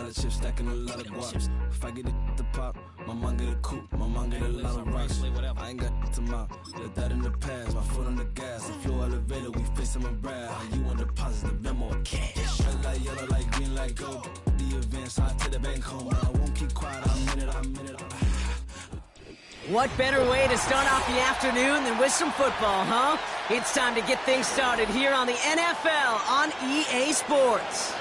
of chips, stacking a lot of guaps. If I get it to pop, my mom get a coupe, my mom get a lot of rocks. I ain't got to mouth, let that in the past. My foot on the gas, the flow elevator, we facing my brand. How you want deposits, the memo of cash. Red like yellow, like green, like gold. The events, I take the bank home. I won't keep quiet, I'm in it. What better way to start off the afternoon than with some football, huh? It's time to get things started here on the NFL on EA Sports.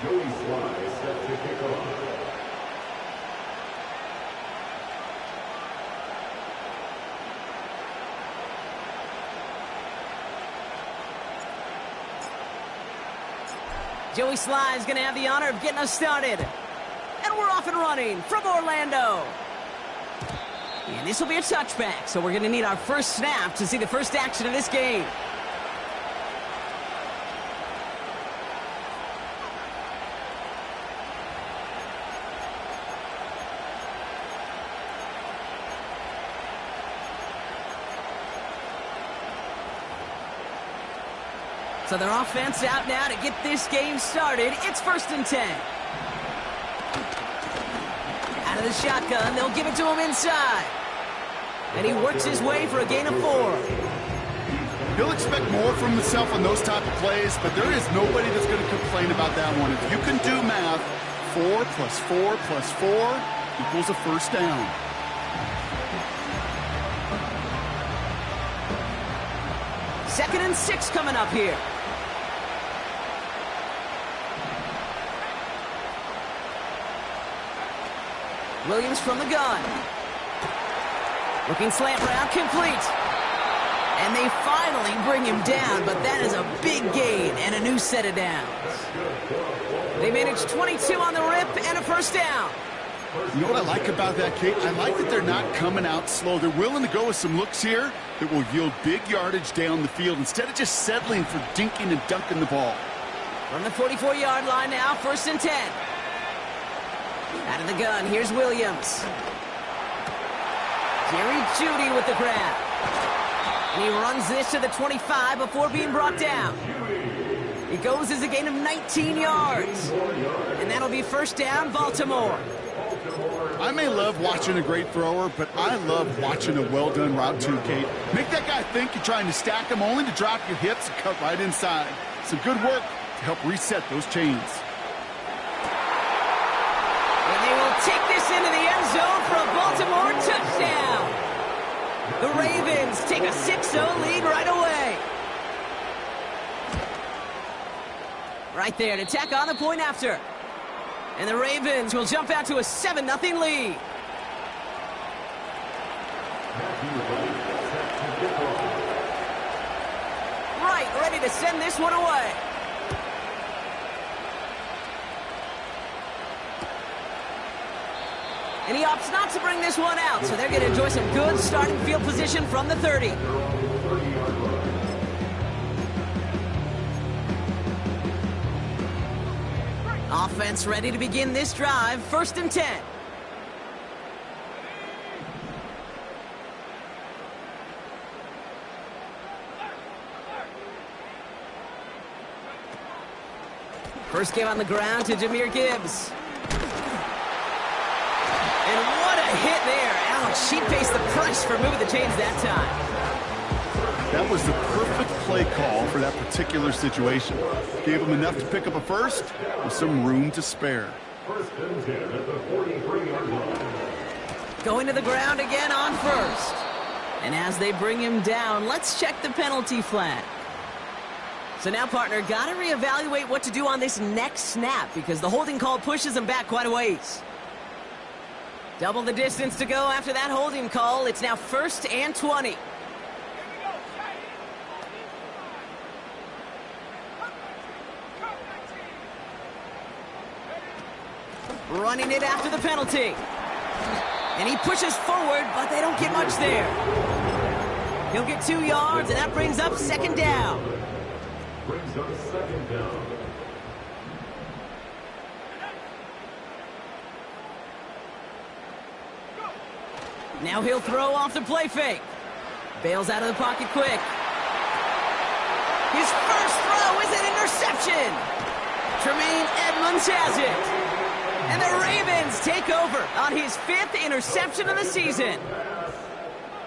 Joey Sly set to kick off. Joey Sly is going to have the honor of getting us started. And we're off and running from Orlando. And this will be a touchback, so we're going to need our first snap to see the first action of this game. So their offense out now to get this game started. It's 1st and 10. Out of the shotgun, they'll give it to him inside. And he works his way for a gain of 4. He'll expect more from himself on those type of plays, but there is nobody that's going to complain about that one. If you can do math, 4 plus 4 plus 4 equals a first down. Second and 6 coming up here. Williams from the gun. Looking slant route, complete. And they finally bring him down, but that is a big gain and a new set of downs. They managed 22 on the rip and a first down. You know what I like about that, Kate? I like that they're not coming out slow. They're willing to go with some looks here that will yield big yardage down the field instead of just settling for dinking and dunking the ball. From the 44-yard line now, 1st and 10. Out of the gun, here's Williams. Jerry Jeudy with the grab. And he runs this to the 25 before being brought down. It goes as a gain of 19 yards. And that'll be first down, Baltimore. I may love watching a great thrower, but I love watching a well-done route too, Kate. Make that guy think you're trying to stack him only to drop your hips and cut right inside. Some good work to help reset those chains. And they will take this into the end zone for a Baltimore touchdown. The Ravens take a 6-0 lead right away. Right there to tack on the point after. And the Ravens will jump out to a 7-0 lead. Right, ready to send this one away. And he opts not to bring this one out, so they're going to enjoy some good starting field position from the 30. Offense ready to begin this drive, 1st and 10. First game on the ground to Jahmyr Gibbs. And what a hit there. Ouch, she faced the price for moving the chains that time. That was the perfect play call for that particular situation. Gave him enough to pick up a first with some room to spare. 1st and 10 at the 43-yard line. Going to the ground again on first. And as they bring him down, let's check the penalty flag. So now, partner, got to reevaluate what to do on this next snap because the holding call pushes him back quite a ways. Double the distance to go after that holding call. It's now 1st and 20. Running it after the penalty. And he pushes forward, but they don't get much there. He'll get 2 yards, and that brings up 2nd down. Brings up 2nd down. Now he'll throw off the play fake. Bails out of the pocket quick. His first throw is an interception. Tremaine Edmonds has it. And the Ravens take over on his 5th interception of the season.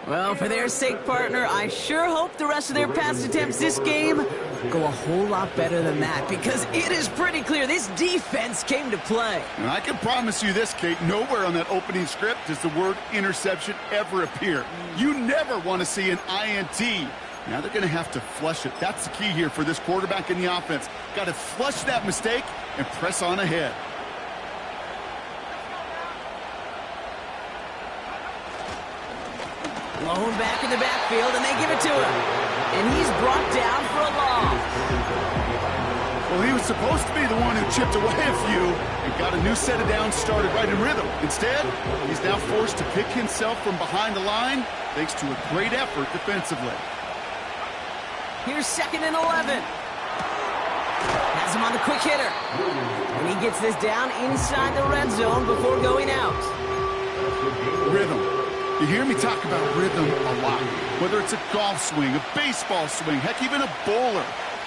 Well, for their sake, partner, I sure hope the rest of their pass attempts this game go a whole lot better than that, because it is pretty clear this defense came to play. And I can promise you this, Kate, nowhere on that opening script does the word interception ever appear. You never want to see an INT. Now they're going to have to flush it. That's the key here for this quarterback in the offense. Got to flush that mistake and press on ahead. Lone back in the backfield, and they give it to him. And he's brought down for a loss. Well, he was supposed to be the one who chipped away a few and got a new set of downs started right in rhythm. Instead, he's now forced to pick himself from behind the line thanks to a great effort defensively. Here's 2nd and 11. Has him on the quick hitter. And he gets this down inside the red zone before going out. Rhythm. You hear me talk about rhythm a lot. Whether it's a golf swing, a baseball swing, heck, even a bowler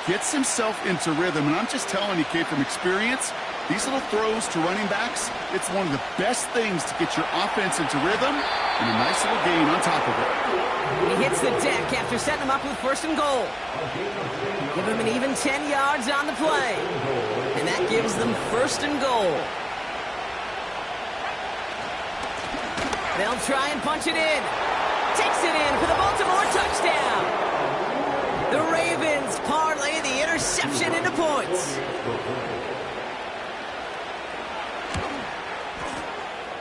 gets himself into rhythm. And I'm just telling you, Kate, from experience, these little throws to running backs, it's one of the best things to get your offense into rhythm and a nice little gain on top of it. He hits the deck after setting him up with 1st and goal. Give him an even 10 yards on the play. And that gives them 1st and goal. They'll try and punch it in. Takes it in for the Baltimore touchdown. The Ravens parlay the interception into points.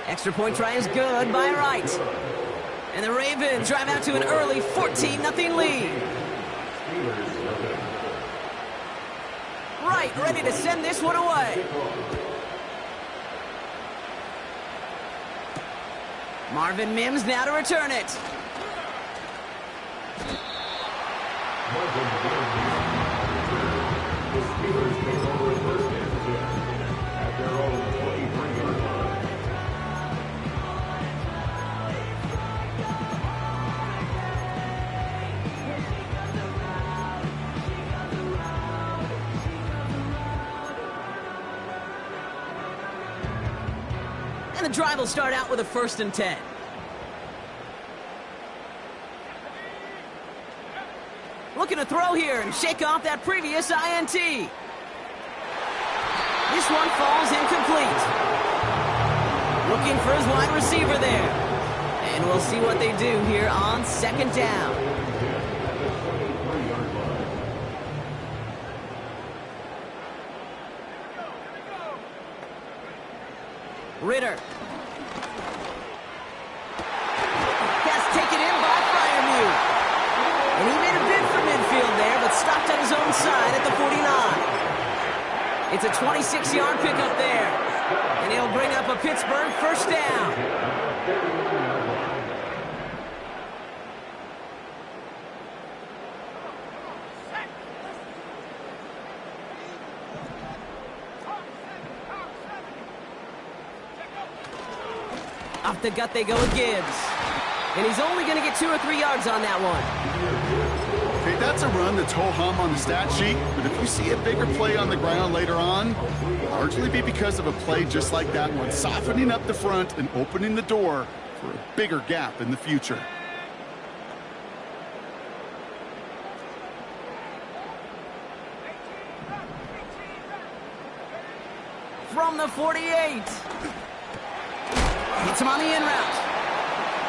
Extra point try is good by Wright. And the Ravens drive out to an early 14-0 lead. Wright ready to send this one away. Marvin Mims now to return it. The Steelers take over 1st and 10 at their own 23-yard line. And the drive will start out with a 1st and 10. Looking to throw here and shake off that previous INT. This one falls incomplete. Looking for his wide receiver there. And we'll see what they do here on 2nd down. Ritter. Pass taken in by Freiermuth. And he made a bid for midfield there, but stopped on his own side at the 49. It's a 26-yard pickup there. And he'll bring up a Pittsburgh 1st down. Off the gut they go with Gibbs. And he's only going to get 2 or 3 yards on that one. Okay, that's a run that's ho-hum on the stat sheet, but if you see a bigger play on the ground later on, it'll largely be because of a play just like that one, softening up the front and opening the door for a bigger gap in the future. From the 48. Hits him on the in route.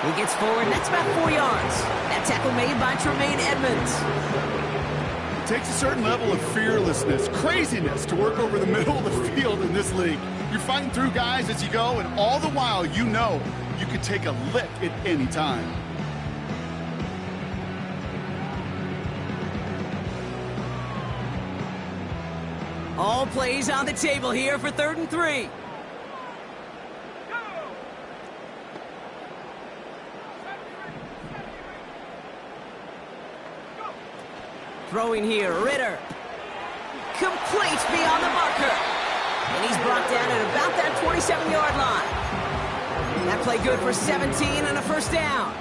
He gets forward, and that's about 4 yards. That tackle made by Tremaine Edmonds. It takes a certain level of fearlessness, craziness to work over the middle of the field in this league. You're fighting through guys as you go, and all the while you know you could take a lick at any time. All plays on the table here for 3rd and 3. Throwing here, Ritter. Complete beyond the marker. And he's brought down at about that 27-yard line. play good for 17 and a first down.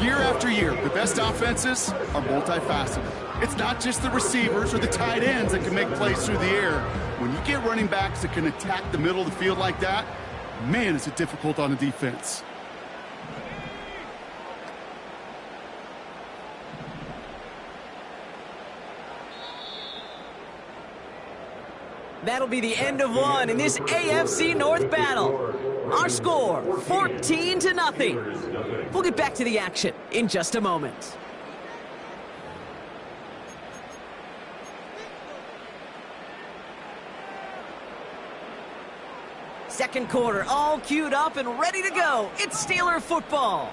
Year after year, the best offenses are multifaceted. It's not just the receivers or the tight ends that can make plays through the air. When you get running backs that can attack the middle of the field like that, man, is it difficult on the defense. That'll be the end of one in this AFC North battle. Our score, 14-0. We'll get back to the action in just a moment. Second quarter, all queued up and ready to go. It's Steeler football.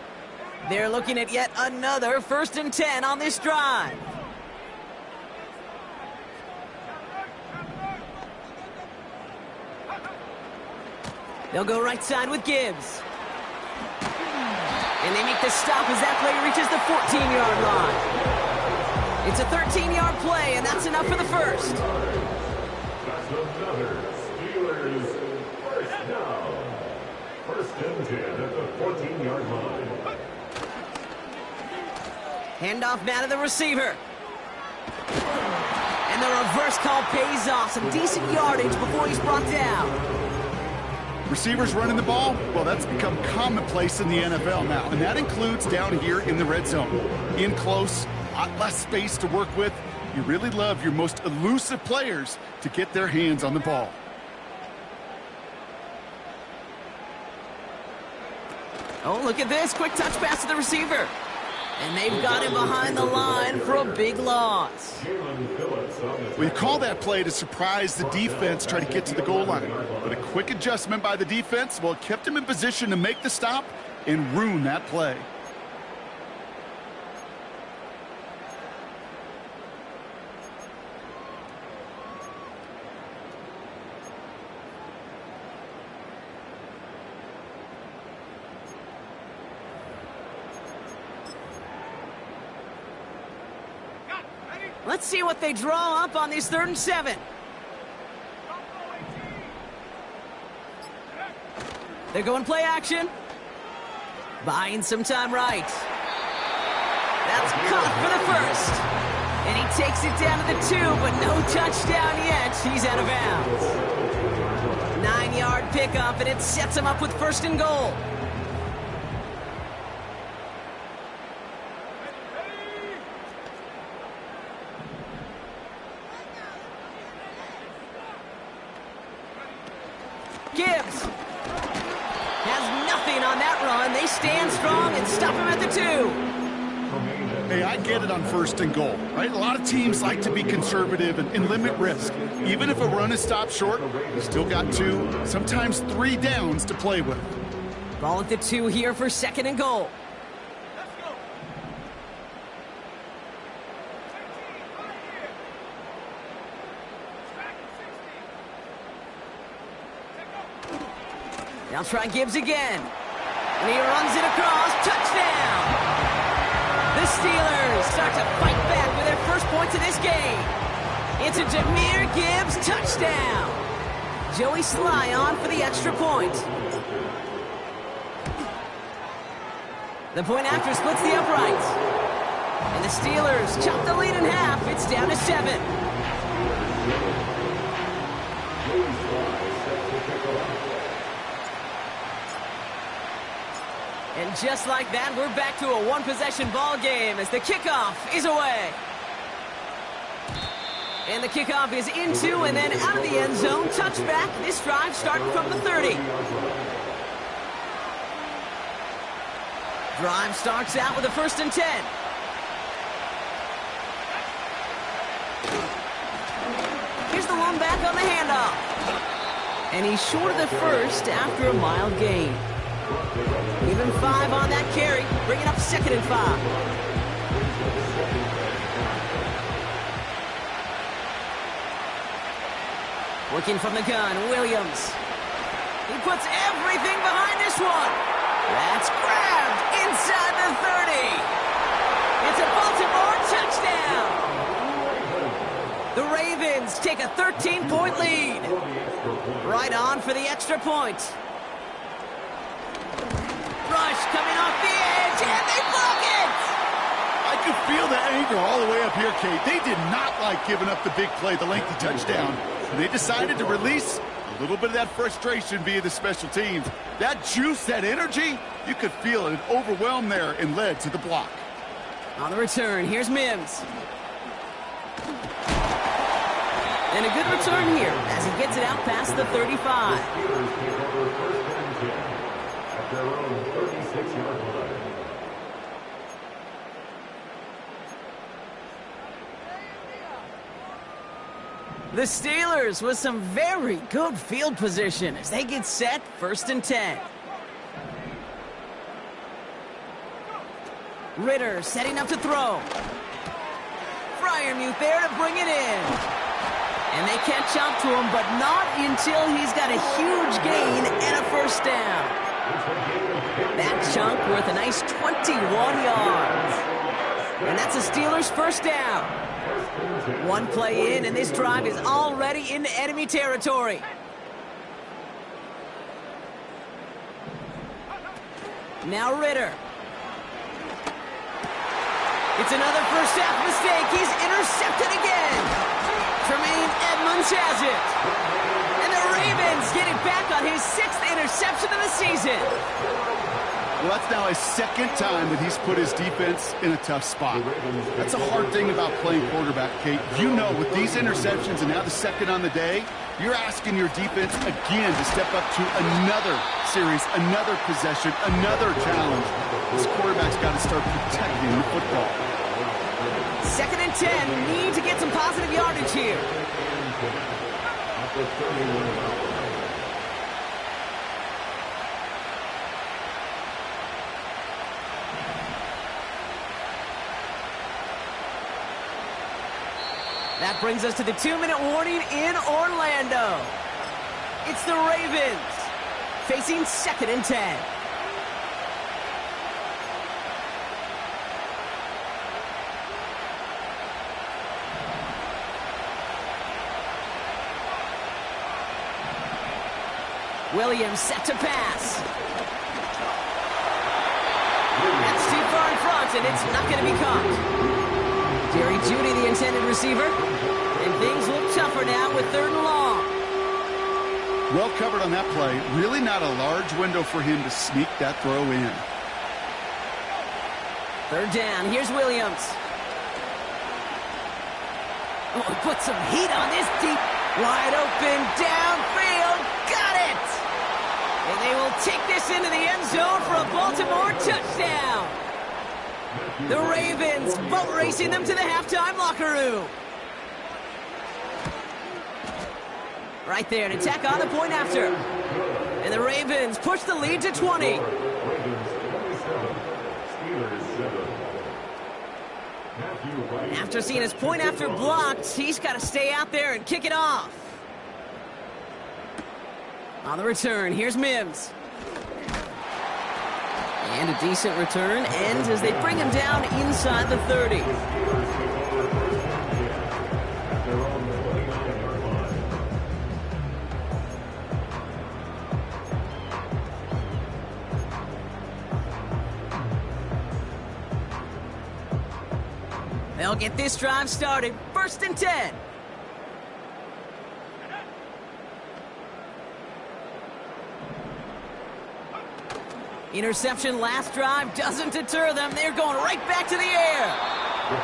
They're looking at yet another 1st and 10 on this drive. They'll go right side with Gibbs. And they make the stop as that play reaches the 14-yard line. It's a 13-yard play, and that's enough for the first. That's another Steelers first down. 1st and 10 at the 14-yard line. Handoff now to the receiver. And the reverse call pays off. Some decent yardage before he's brought down. Receivers running the ball, well, that's become commonplace in the NFL now, and that includes down here in the red zone. In close, a lot less space to work with. You really love your most elusive players to get their hands on the ball. Oh, look at this. Quick touch pass to the receiver. And they've got him behind the line for a big loss. We call that play to surprise the defense, try to get to the goal line. But a quick adjustment by the defense, well, it kept him in position to make the stop and ruin that play. Let's see what they draw up on this 3rd and 7. They're going play action. Buying some time right. That's caught for the first. And he takes it down to the 2, but no touchdown yet. He's out of bounds. 9-yard pickup, and it sets him up with 1st and goal. Gibbs has nothing on that run. They stand strong and stop him at the 2. Hey, I get it on 1st and goal, right? A lot of teams like to be conservative and limit risk. Even if a run is stopped short, you still got 2, sometimes 3 downs to play with. Ball at the 2 here for 2nd and goal. Now try Gibbs again. And he runs it across. Touchdown! The Steelers start to fight back with their first points of this game. It's a Jahmyr Gibbs touchdown. Joey Sly on for the extra point. The point after splits the uprights. And the Steelers chop the lead in half. It's down to 7. And just like that, we're back to a one-possession ball game as the kickoff is away. And the kickoff is into and then out of the end zone. Touchback. This drive starting from the 30. Drive starts out with a 1st and 10. Here's the one back on the handoff. And he's short of the first after a mild gain. Even 5 on that carry, bringing up 2nd and 5. Working from the gun, Williams. He puts everything behind this one. That's grabbed inside the 30. It's a Baltimore touchdown. The Ravens take a 13-point lead. Right on for the extra point. rush coming off the edge, and they block it! I could feel the anger all the way up here, Kate. They did not like giving up the big play, the lengthy touchdown. And they decided to release a little bit of that frustration via the special teams. That juice, that energy, you could feel it overwhelmed there and led to the block. On the return, here's Mims. And a good return here as he gets it out past the 35. Steelers take over first and 10 at their own 36-yard line. The Steelers with some very good field position as they get set, 1st and 10. Ritter setting up to throw. Freiermuth there to bring it in. And they catch up to him, but not until he's got a huge gain and a first down. That chunk worth a nice 21 yards. And that's the Steelers' first down. One play in, and this drive is already into enemy territory. Now Ritter. It's another first half mistake. He's intercepted again. Tremaine Edmunds has it. And the Ravens get it back on his 6th interception of the season. Well, that's now his 2nd time that he's put his defense in a tough spot. That's a hard thing about playing quarterback, Kate. You know, with these interceptions and now the 2nd on the day, you're asking your defense again to step up to another series, another possession, another challenge. This quarterback's got to start protecting the football. 2nd and 10. Need to get some positive yardage here. That brings us to the 2-minute warning in Orlando. It's the Ravens facing 2nd and 10. Williams set to pass. That's too far in front, and it's not going to be caught. Jerry Jeudy, the intended receiver. And things look tougher now with 3rd and long. Well covered on that play. Really not a large window for him to sneak that throw in. 3rd down. Here's Williams. Oh, put some heat on this deep. Wide open downfield. Got it! And they will take this into the end zone for a Baltimore touchdown. The Ravens boat racing them to the halftime locker room. Right there to tack on the point after. And the Ravens push the lead to 20. After seeing his point after blocked, he's got to stay out there and kick it off. On the return, here's Mims. And a decent return ends as they bring him down inside the 30. They'll get this drive started. 1st and 10. Interception last drive doesn't deter them. They're going right back to the air.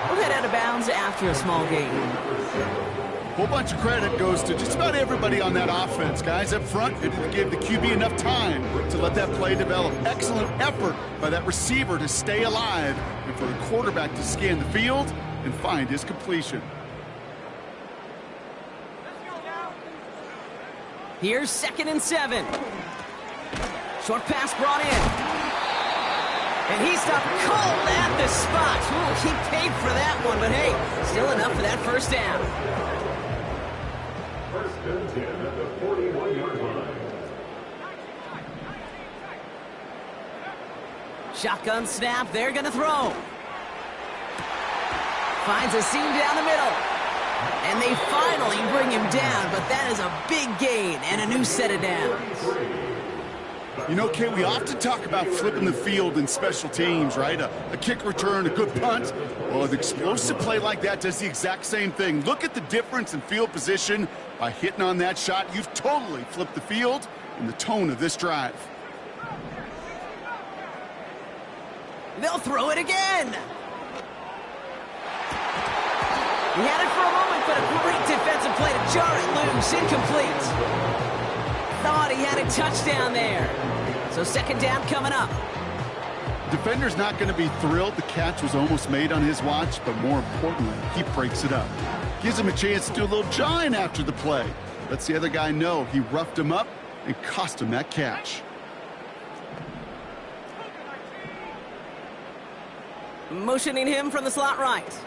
We'll head out of bounds after a small gain. A whole bunch of credit goes to just about everybody on that offense. Guys up front, it gave the QB enough time to let that play develop. Excellent effort by that receiver to stay alive and for the quarterback to scan the field and find his completion. Here's 2nd and 7. Short pass brought in. And he stopped cold at the spot. Ooh, he paid for that one, but hey, still enough for that first down. 1st and 10 at the 41-yard line. Shotgun snap, they're going to throw. Finds a seam down the middle. And they finally bring him down, but that is a big gain and a new set of downs. You know, Kate, we often talk about flipping the field in special teams, right? A kick return, a good punt. Well, an explosive play like that does the exact same thing. Look at the difference in field position. By hitting on that shot, you've totally flipped the field and the tone of this drive. They'll throw it again. He had it for a moment, but a great defensive play to jar it loose. Incomplete. Thought he had a touchdown there. So second down coming up. Defender's not going to be thrilled the catch was almost made on his watch, but more importantly, he breaks it up. Gives him a chance to do a little jawing after the play. Lets the other guy know he roughed him up and cost him that catch. Motioning him from the slot right.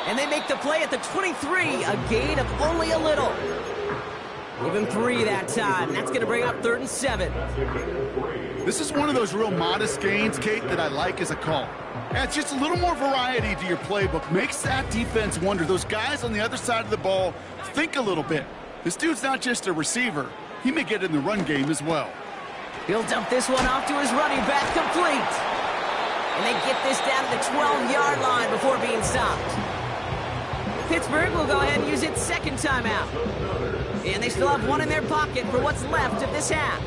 And they make the play at the 23, a gain of only a little. Give him 3 that time. That's going to bring up 3rd and 7. This is one of those real modest gains, Kate, that I like as a call. Adds just a little more variety to your playbook. Makes that defense wonder. Those guys on the other side of the ball think a little bit. This dude's not just a receiver. He may get in the run game as well. He'll dump this one off to his running back, complete. And they get this down to the 12-yard line before being stopped. Pittsburgh will go ahead and use its second timeout. And they still have one in their pocket for what's left of this half.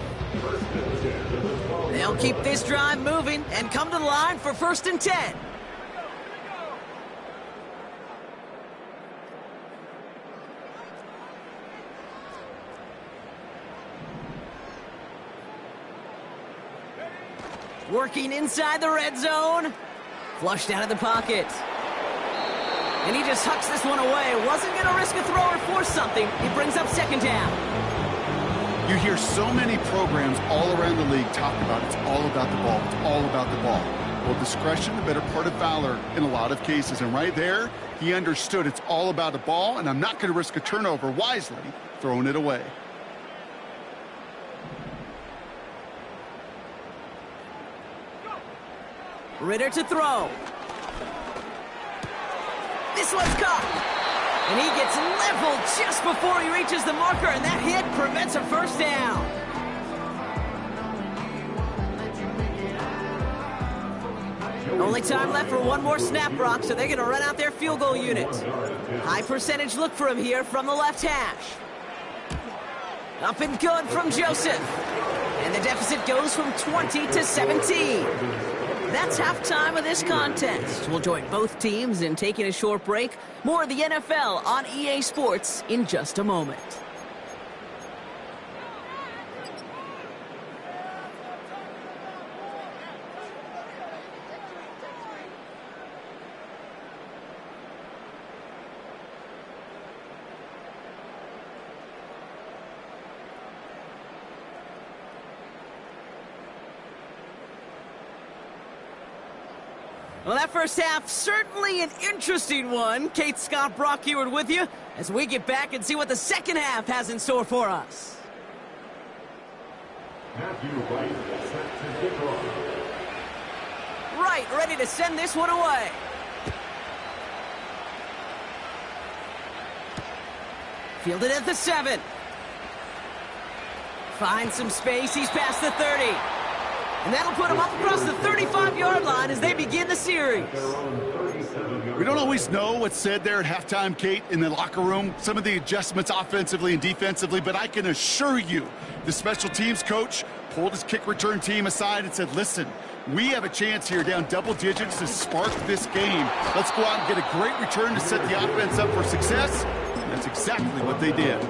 They'll keep this drive moving and come to the line for 1st and 10. Working inside the red zone. Flushed out of the pocket. And he just hucks this one away. Wasn't going to risk a throw or force something. He brings up second down. You hear so many programs all around the league talk about it's all about the ball. It's all about the ball. Well, discretion, the better part of valor in a lot of cases. And right there, he understood it's all about the ball, and I'm not going to risk a turnover, wisely throwing it away. Ritter to throw. This one's caught. And he gets leveled just before he reaches the marker, and that hit prevents a first down. Only time left for one more snap, Brock, so they're going to run out their field goal unit. High percentage look for him here from the left hash. Up and good from Joseph. And the deficit goes from 20 to 17. That's halftime of this contest. We'll join both teams in taking a short break. More of the NFL on EA Sports in just a moment. Well, that first half, certainly an interesting one. Kate, Scott, Brock Heward with you as we get back and see what the second half has in store for us. Right, ready to send this one away. Fielded at the 7. Finds some space, he's past the 30. And that'll put them up across the 35-yard line as they begin the series. We don't always know what's said there at halftime, Kate, in the locker room. Some of the adjustments offensively and defensively, but I can assure you the special teams coach pulled his kick return team aside and said, listen, we have a chance here down double digits to spark this game. Let's go out and get a great return to set the offense up for success. And that's exactly what they did.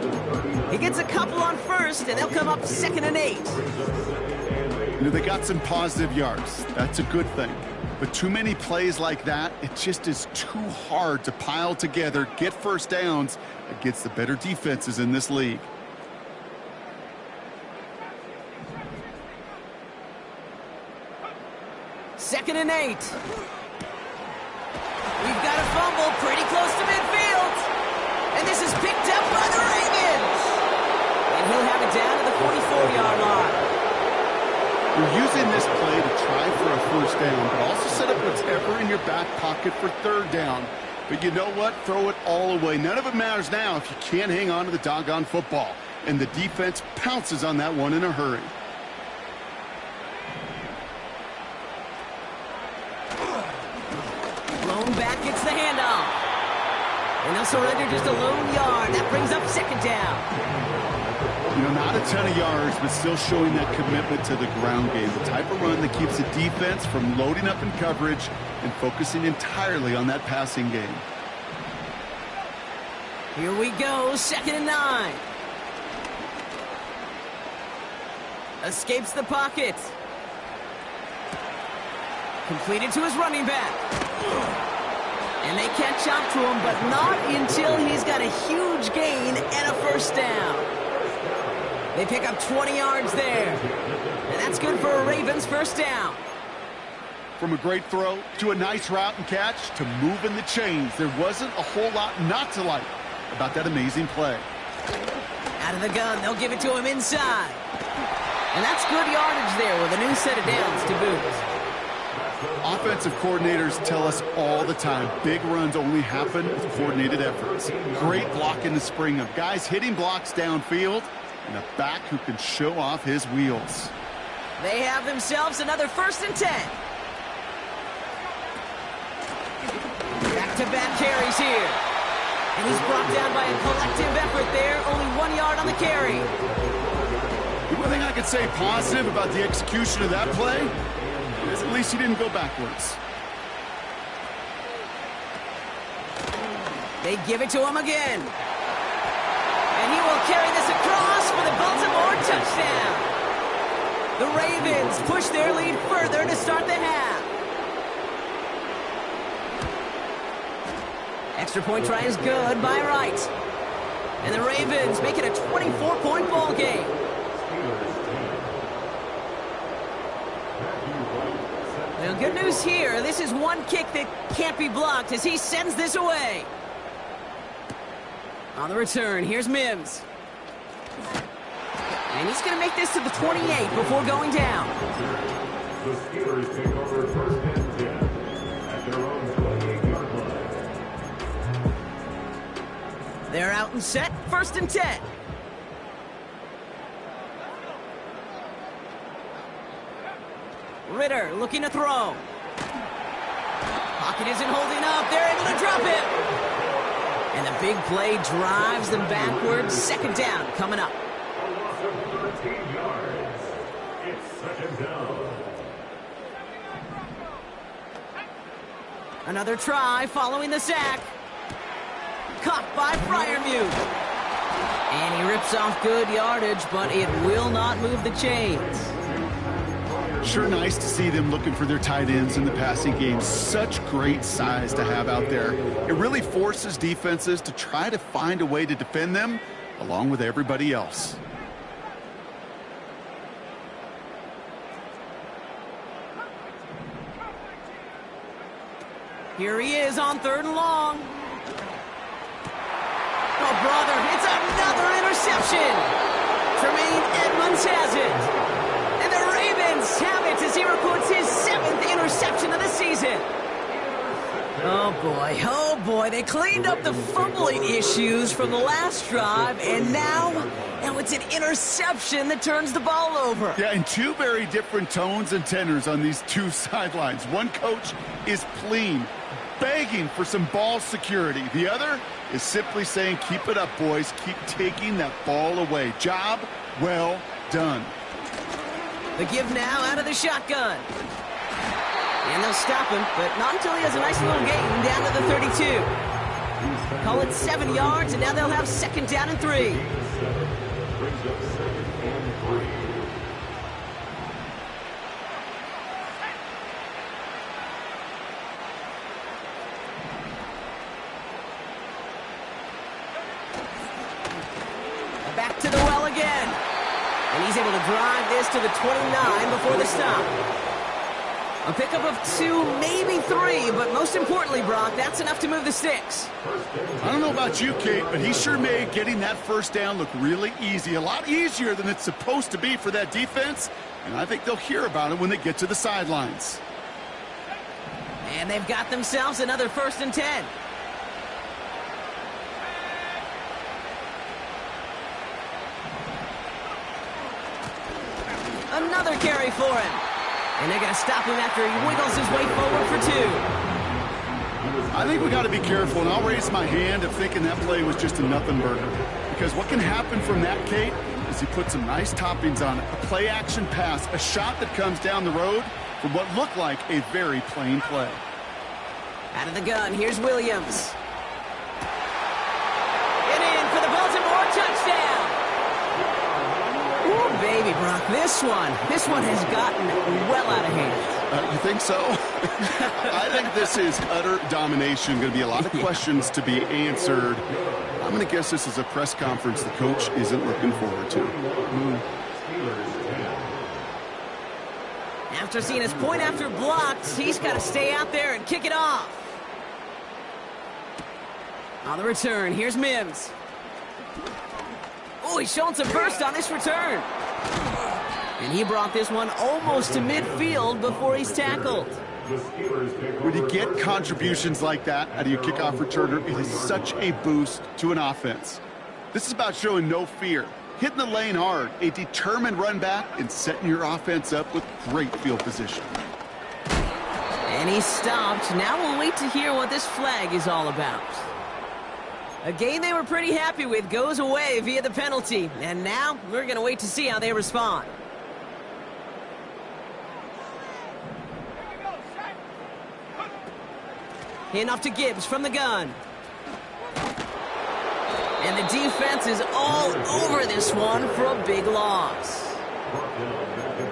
He gets a couple on first, and they'll come up 2nd and 8. You know, they got some positive yards. That's a good thing. But too many plays like that, it just is too hard to pile together, get first downs against the better defenses in this league. Second and 8. We've got a fumble pretty close to midfield. And this is picked up by the Ravens. And he'll have it down to the 44-yard line. You're using this play to try for a first down, but also set up whatever in your back pocket for 3rd down. But you know what? Throw it all away. None of it matters now if you can't hang on to the doggone football. And the defense pounces on that one in a hurry. Blown back gets the handoff. And they'll surrender just a lone yard. That brings up second down. You know, not a ton of yards, but still showing that commitment to the ground game. The type of run that keeps the defense from loading up in coverage and focusing entirely on that passing game. Here we go, 2nd and 9. Escapes the pocket. Completed to his running back. And they catch up to him, but not until he's got a huge gain and a first down. They pick up 20 yards there. And that's good for a Ravens first down. From a great throw to a nice route and catch to moving the chains, there wasn't a whole lot not to like about that amazing play. Out of the gun, they'll give it to him inside. And that's good yardage there with a new set of downs to boot. Offensive coordinators tell us all the time, big runs only happen with coordinated efforts. Great blocking to spring them. Guys hitting blocks downfield, and a back who can show off his wheels. They have themselves another 1st and 10. Back-to-back carries here. And he's brought down by a collective effort there. Only 1 yard on the carry. The one thing I could say positive about the execution of that play is at least he didn't go backwards. They give it to him again. And he will carry this across for the Baltimore touchdown. The Ravens push their lead further to start the half. Extra point try is good by Wright. And the Ravens make it a 24-point ball game. Well, good news here. This is one kick that can't be blocked as he sends this away. On the return, here's Mims. And he's going to make this to the 28 before going down. The Steelers take over 1st and 10 at their own 28-yard line. They're out and set, 1st and 10. Ritter looking to throw. Pocket isn't holding up. They're able to drop it. And the big play drives them backwards. 2nd down coming up. A loss of 13 yards. It's 2nd down. Another try following the sack. Caught by Freiermuth. And he rips off good yardage, but it will not move the chains. Sure nice to see them looking for their tight ends in the passing game. Such great size to have out there. It really forces defenses to try to find a way to defend them along with everybody else. Here he is on 3rd and long. Oh, brother, it's another interception. Tremaine Edmonds has it. And the Ravens have it as he records his 7th interception of the season. Oh boy, they cleaned up the fumbling issues from the last drive, and now it's an interception that turns the ball over. Yeah, and two very different tones and tenors on these two sidelines. One coach is pleading, begging for some ball security. The other is simply saying, keep it up, boys. Keep taking that ball away. Job well done. The give now out of the shotgun. And they'll stop him, but not until he has a nice little gain down to the 32. Call it 7 yards, and now they'll have 2nd down and 3. Brings up 2nd and 3. Back to the well again. And he's able to drive this to the 29 before the stop. A pickup of 2, maybe 3, but most importantly, Brock, that's enough to move the sticks. I don't know about you, Kate, but he sure made getting that first down look really easy. A lot easier than it's supposed to be for that defense. And I think they'll hear about it when they get to the sidelines. And they've got themselves another 1st and 10. Another carry for him. And they're going to stop him after he wiggles his way forward for 2. I think we got to be careful, and I'll raise my hand of thinking that play was just a nothing burger. Because what can happen from that, Kate, is he puts some nice toppings on it. A play-action pass, a shot that comes down the road from what looked like a very plain play. Out of the gun, here's Williams. And in for the Baltimore touchdown. Ooh, baby, Brock, this one has gotten well out of hand. You think so? I think this is utter domination. Going to be a lot of questions to be answered. I'm going to guess this is a press conference the coach isn't looking forward to. After seeing his point after blocked, he's got to stay out there and kick it off. On the return, here's Mims. Oh, he's showing some burst on this return. And he brought this one almost to midfield before he's tackled. When you get contributions like that out of your kickoff returner, it is such a boost to an offense. This is about showing no fear, hitting the lane hard, a determined run back, and setting your offense up with great field position. And he stopped. Now we'll wait to hear what this flag is all about. A game they were pretty happy with goes away via the penalty. And now we're going to wait to see how they respond. Handoff to Gibbs from the gun. And the defense is all over this one for a big loss.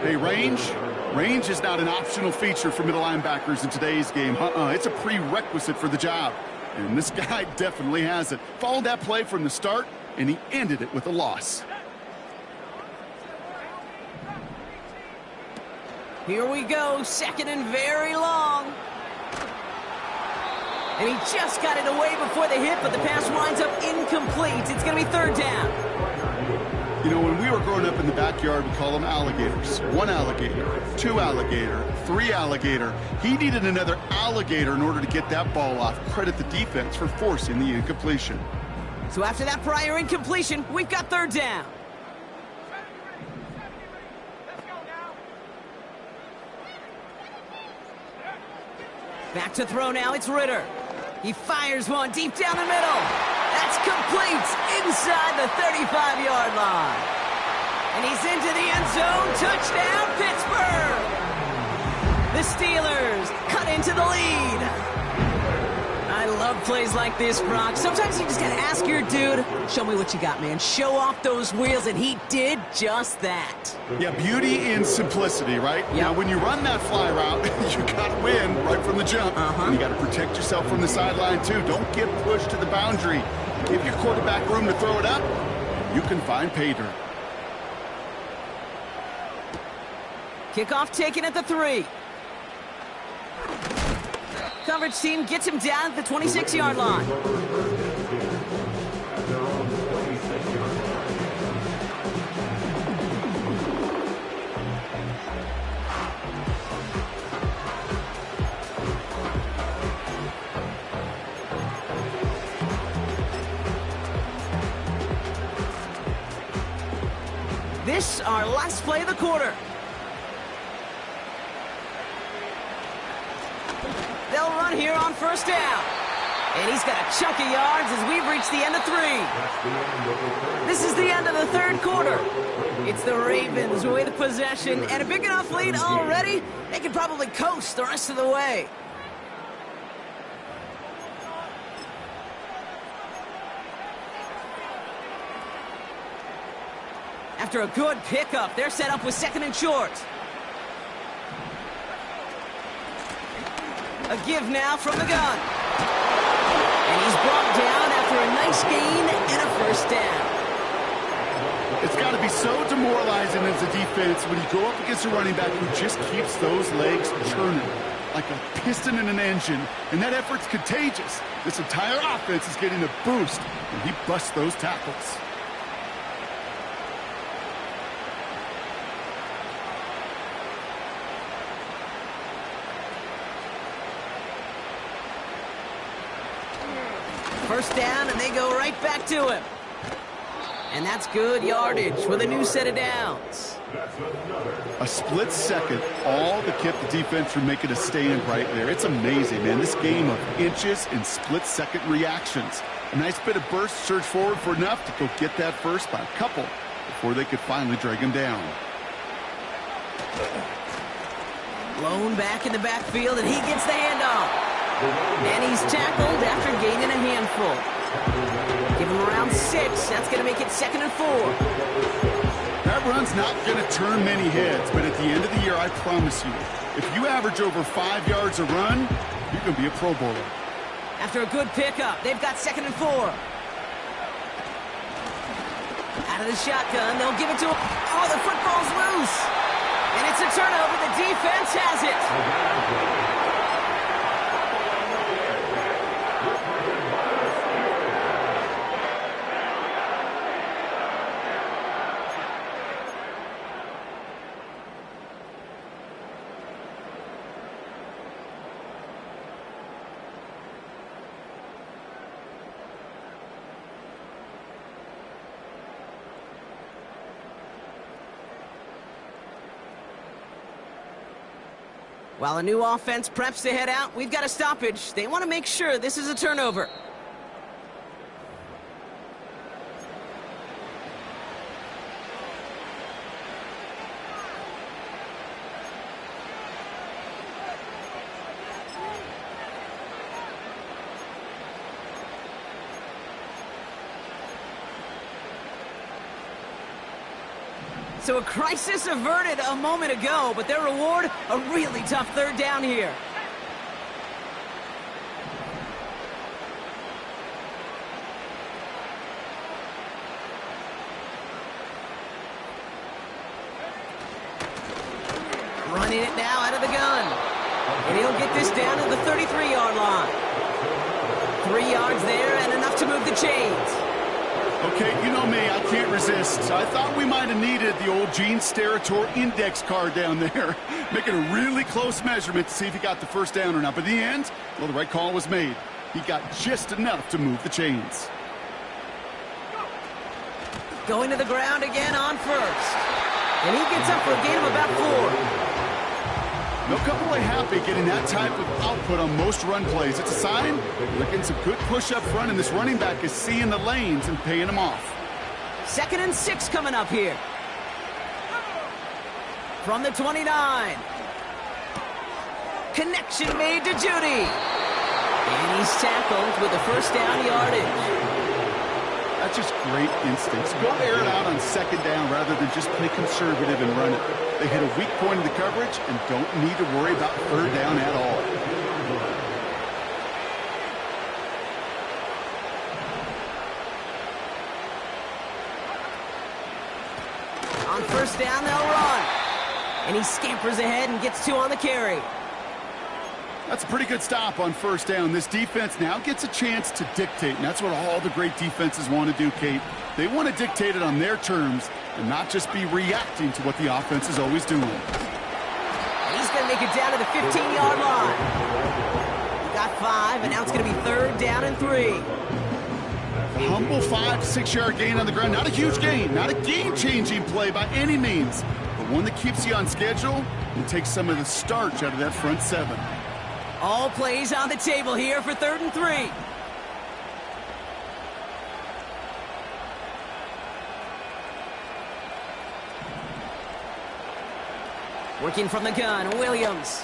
Hey, range is not an optional feature for middle linebackers in today's game. It's a prerequisite for the job. And this guy definitely has it. Followed that play from the start, and he ended it with a loss. Here we go, second and very long. And he just got it away before the hit, but the pass winds up incomplete. It's going to be third down. You know, when we were growing up in the backyard, we call them alligators. 1 alligator, 2 alligator, 3 alligator. He needed another alligator in order to get that ball off. Credit the defense for forcing the incompletion. So after that prior incompletion, we've got third down. Back to throw now, it's Ritter. He fires one deep down the middle. That's complete inside the 35-yard line. And he's into the end zone. Touchdown, Pittsburgh! The Steelers cut into the lead. I love plays like this, Brock. Sometimes you just gotta ask your dude, show me what you got, man. Show off those wheels, and he did just that. Yeah, beauty in simplicity, right? Yep. Now, when you run that fly route, you gotta win right from the jump. And you gotta protect yourself from the sideline, too. Don't get pushed to the boundary. Give your quarterback room to throw it up. You can find pay dirt. Kickoff taken at the 3. Coverage team gets him down at the 26-yard line. This our last play of the quarter. They'll run here on first down. And he's got a chunk of yards as we've reached the end of 3. This is the end of the third quarter. It's the Ravens with possession and a big enough lead already. They can probably coast the rest of the way. After a good pickup, they're set up with second and short. A give now from the gun. And he's brought down after a nice gain and a first down. It's got to be so demoralizing as a defense when you go up against a running back who just keeps those legs churning like a piston in an engine, and that effort's contagious. This entire offense is getting a boost when he busts those tackles. First down, and they go right back to him. And that's good yardage with a new set of downs. A split second, all that kept the defense from making a stand right there. It's amazing, man. This game of inches and split-second reactions. A nice bit of burst, surge forward for enough to go get that first by a couple before they could finally drag him down. Blown back in the backfield, and he gets the handoff. And he's tackled after gaining a handful. Give him around 6. That's going to make it 2nd and 4. That run's not going to turn many heads, but at the end of the year, I promise you, if you average over 5 yards a run, you're going to be a Pro Bowler. After a good pickup, they've got 2nd and 4. Out of the shotgun, they'll give it to him. Oh, the football's loose. And it's a turnover. The defense has it. While a new offense preps to head out, we've got a stoppage. They want to make sure this is a turnover. So a crisis averted a moment ago, but their reward, a really tough 3rd down here. Running it now out of the gun. And he'll get this down to the 33-yard line. 3 yards there and enough to move the chains. Okay, you know me, I can't resist. I thought we might have needed the old Gene Steratore index card down there, making a really close measurement to see if he got the first down or not. But in the end, well, the right call was made. He got just enough to move the chains. Going to the ground again on 1st. And he gets up for a gain of about 4. No couple are happy getting that type of output on most run plays. It's a sign they're getting some good push up front, and this running back is seeing the lanes and paying them off. 2nd and 6 coming up here. From the 29. Connection made to Judy. And he's tackled with the first down yardage. That's just great instincts. Go air it out on 2nd down rather than just play conservative and run it. They hit a weak point in the coverage and don't need to worry about 3rd down at all. On 1st down, they'll run. And he scampers ahead and gets 2 on the carry. That's a pretty good stop on 1st down. This defense now gets a chance to dictate, and that's what all the great defenses want to do, Kate. They want to dictate it on their terms and not just be reacting to what the offense is always doing. He's going to make it down to the 15-yard line. He got 5, and now it's going to be 3rd down and 3. Humble 5 to 6 yard gain on the ground. Not a huge gain, not a game-changing play by any means, but one that keeps you on schedule and takes some of the starch out of that front 7. All plays on the table here for 3rd and 3. Working from the gun, Williams.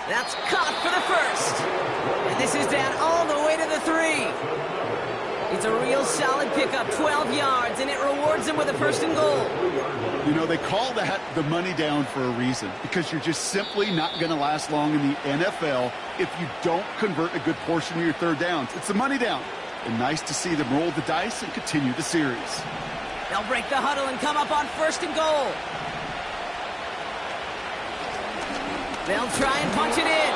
That's caught for the 1st. And this is down all the way to the 3. It's a real solid pickup, 12 yards, and it rewards him with a 1st and goal. You know, they call that the money down for a reason, because you're just simply not going to last long in the NFL if you don't convert a good portion of your 3rd downs. It's the money down. And nice to see them roll the dice and continue the series. They'll break the huddle and come up on 1st and goal. They'll try and punch it in.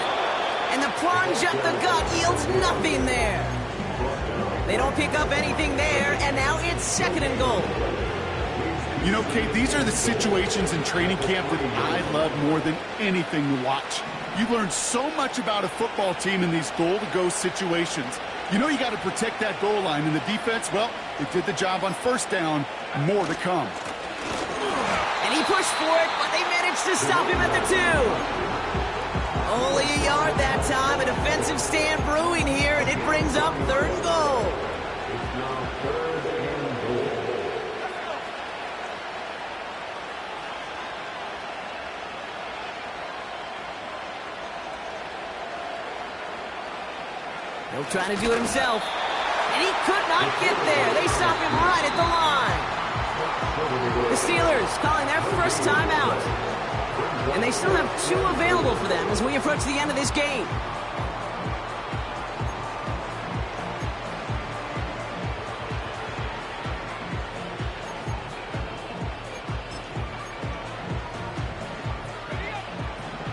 And the plunge up the gut yields nothing there. They don't pick up anything there, and now it's 2nd and goal. You know, Kate, these are the situations in training camp that I love more than anything to watch. You learn so much about a football team in these goal-to-go situations. You know you got to protect that goal line, and the defense, well, they did the job on first down. More to come. And he pushed for it, but they managed to stop him at the 2. Only a yard that time. A defensive stand brewing here, and it brings up 3rd and goal. It's now 3rd and goal. He'll try to do it himself. And he could not get there. They stop him right at the line. The Steelers calling their first timeout. And they still have 2 available for them as we approach the end of this game.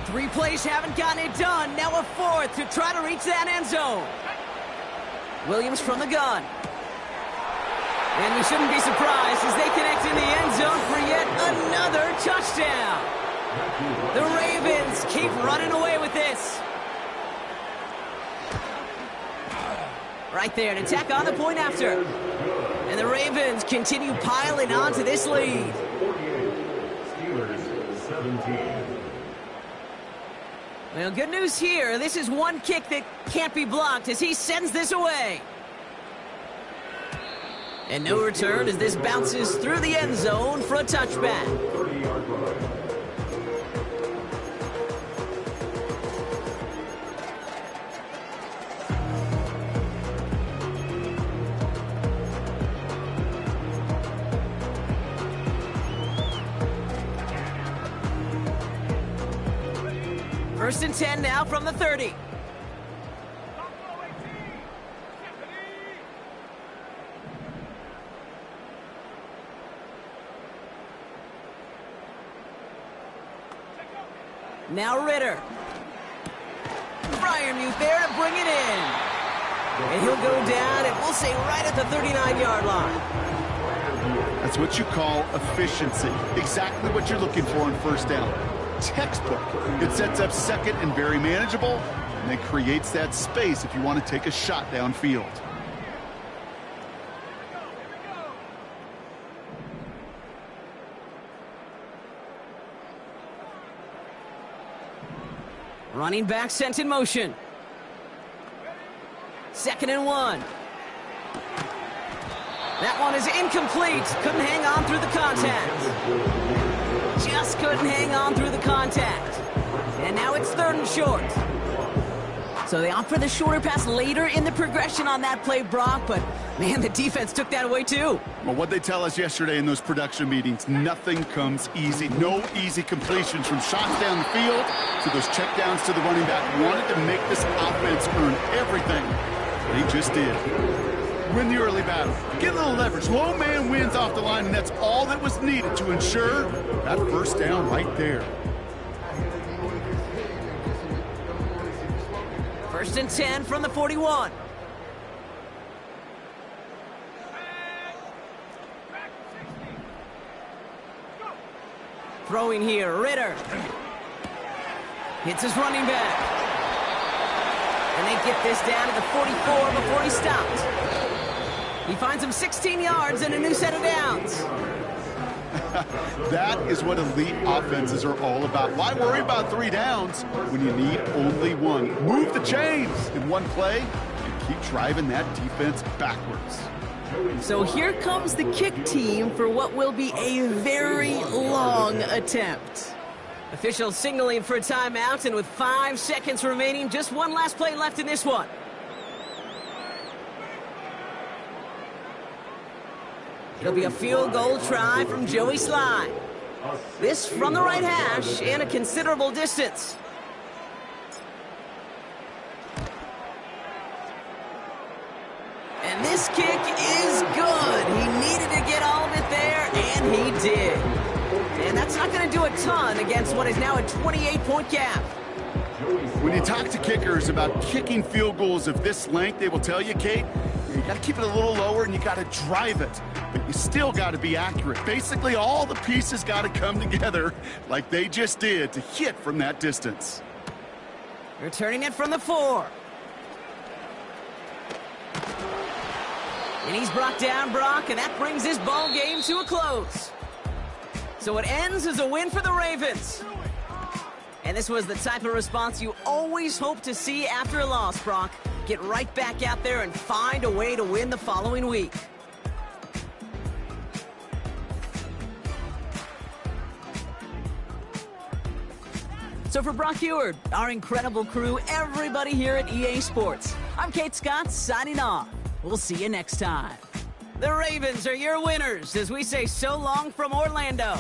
Three plays haven't gotten it done. Now a 4th to try to reach that end zone. Williams from the gun. And we shouldn't be surprised as they connect in the end zone for yet another touchdown. The Ravens keep running away with this. Right there to tack on the point after. And the Ravens continue piling on to this lead. 48. Steelers 17. Well, good news here. This is one kick that can't be blocked as he sends this away. And no return as this bounces through the end zone for a touchback. 30-yard run. First and 10 now from the 30. Now Ritter. Freiermuth there to bring it in. And he'll go down, and we'll say right at the 39-yard line. That's what you call efficiency. Exactly what you're looking for in first down. Textbook. It sets up second and very manageable, and it creates that space if you want to take a shot downfield. Running back sent in motion. 2nd and 1. That one is incomplete. Couldn't hang on through the contact. Just couldn't hang on through the contact. And now it's 3rd and short. So they opt for the shorter pass later in the progression on that play, Brock, but man, the defense took that away too. Well, what they tell us yesterday in those production meetings, nothing comes easy. No easy completions from shots down the field to those checkdowns to the running back. Wanted to make this offense earn everything. They just did. Win the early battle. Get a little leverage. Low man wins off the line, and that's all that was needed to ensure that first down right there. 1st and 10 from the 41. Throwing here, Ritter. Hits his running back. And they get this down to the 44 before he stopped. He finds him 16 yards and a new set of downs. That is what elite offenses are all about. Why worry about 3 downs when you need only 1? Move the chains in one play and keep driving that defense backwards. So here comes the kick team for what will be a very long attempt. Officials signaling for a timeout, and with 5 seconds remaining, just one last play left in this one. It'll be a field goal try from Joey Slye. This from the right hash and a considerable distance. And this kick is good. He needed to get all of it there, and he did. And that's not going to do a ton against what is now a 28-point gap. When you talk to kickers about kicking field goals of this length, they will tell you, Kate, you got to keep it a little lower and you got to drive it. But you still got to be accurate. Basically, all the pieces got to come together like they just did to hit from that distance. Returning it from the 4. And he's brought down, Brock, and that brings this ball game to a close. So it ends as a win for the Ravens. And this was the type of response you always hope to see after a loss, Brock. Get right back out there and find a way to win the following week. So for Brock Huard, our incredible crew, everybody here at EA Sports, I'm Kate Scott signing off. We'll see you next time. The Ravens are your winners as we say so long from Orlando.